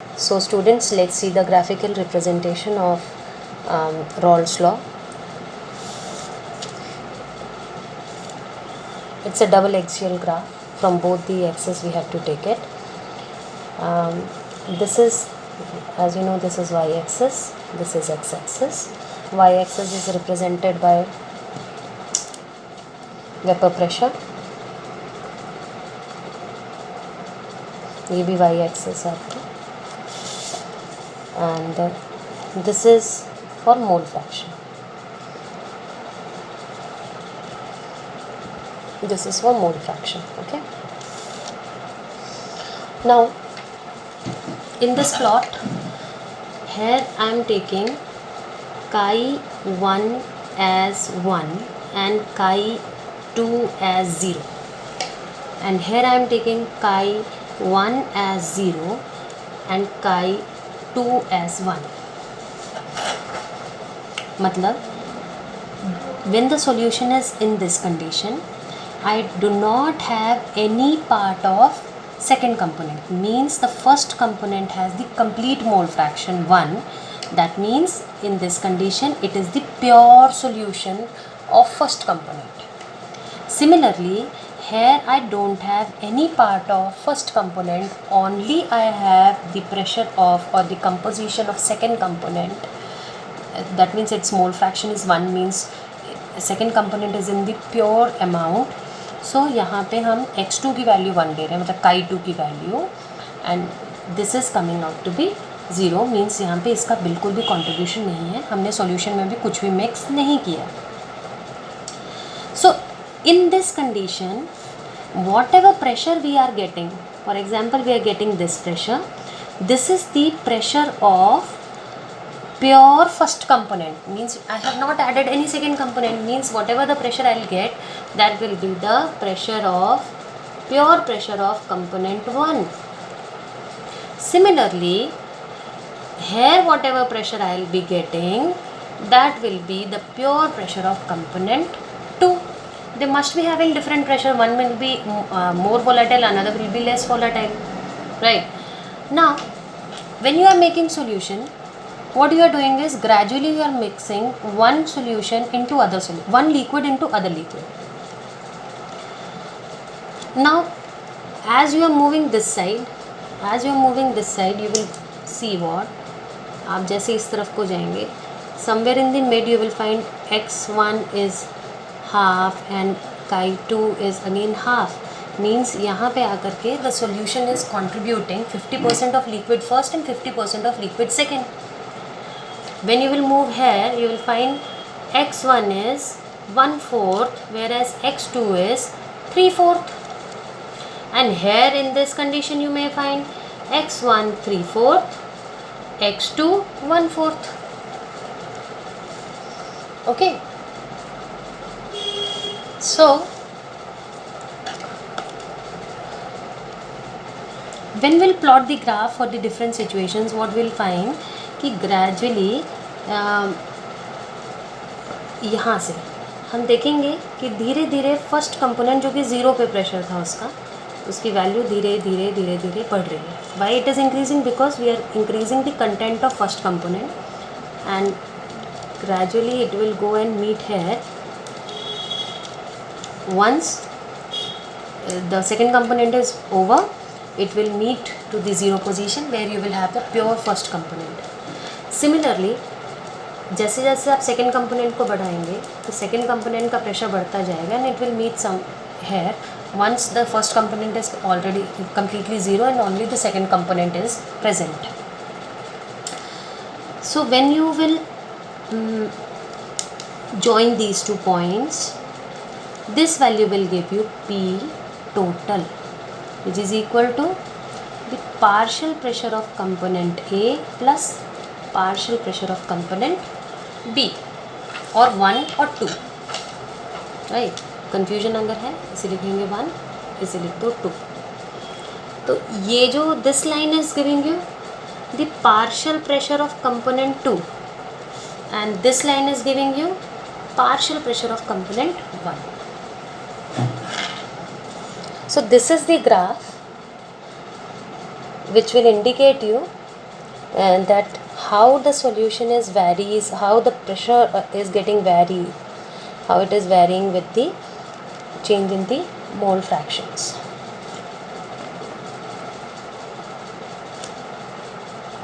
So students, let's see the graphical representation of Rawls law. It's a double axial graph. From both the axes we have to take it. This is, as you know, this is y-axis, this is x-axis. Y-axis is represented by Weber pressure. ये भी y-axis है आपका. And this is for mole fraction. This is for mole fraction. Okay. Now, in this plot, here I am taking chi1 as 1 and chi2 as 0, and here I am taking chi1 as 0 and chi2 as 1. मतलब when the solution is in this condition, I do not have any part of second component. Means the first component has the complete mole fraction 1. That means in this condition it is the pure solution of first component. Similarly, here I don't have any part of first component, only I have the pressure of or the composition of second component. That means its mole fraction is 1, means second component is in the pure amount. So यहाँ पे हम x2 की value 1 ले रहे हैं, मतलब chi2 की वैल्यू, and this is coming out to be 0. Means यहाँ पे इसका बिल्कुल भी कंट्रीब्यूशन नहीं है, हमने सॉल्यूशन में भी कुछ भी मिक्स नहीं किया. So in this condition whatever pressure we are getting, for example we are getting this pressure, this is the pressure of pure first component. Means I have not added any second component. Means whatever the pressure I will get, that will be the pressure of pure pressure of component 1. Similarly, here whatever pressure I will be getting, that will be the pure pressure of component 2. They must be having different pressure. One will be more volatile, another will be less volatile, right? Now when you are making solution, what you are doing is gradually you are mixing one solution into other solution, one liquid into other liquid. Now as you are moving this side, you will see what, आप जैसे इस तरफ को जाएंगे, somewhere in the mid you will find x1 is half and chi2 is again half. Means यहाँ पे आकर के the solution is contributing 50% of liquid first and 50% of liquid second. When you will move here, you will find x1 is 1/4 whereas x2 is 3/4, and here in this condition you may find x1 3/4, x2 1/4. Okay. So when we'll plot the graph for the different situations, what we'll find कि gradually यहाँ से हम देखेंगे कि धीरे धीरे first component जो कि 0 पे प्रेशर था उसकी वैल्यू धीरे धीरे धीरे धीरे बढ़ रही है. Why it is increasing? Because we are increasing the content of first component, and gradually it will go and meet here. Once the second component is over, it will meet to the 0 position where you will have the pure first component. Similarly, जैसे जैसे आप second component को बढ़ाएंगे तो second component का pressure बढ़ता जाएगा, and it will meet some here once the first component is already completely 0 and only the second component is present. So when you will join these 2 points, this value will give you P total, which is equal to the partial pressure of component A plus partial pressure of component B, or 1 or 2, right? Confusion अगर है इसे लिखेंगे 1, इसे लिख दो 2. तो ये जो this line is giving you the partial pressure of component 2, and this line is giving you partial pressure of component 1. So this is the graph which will indicate you that how the solution is varies, how the pressure is getting varied, how it is varying with the change in the mole fractions.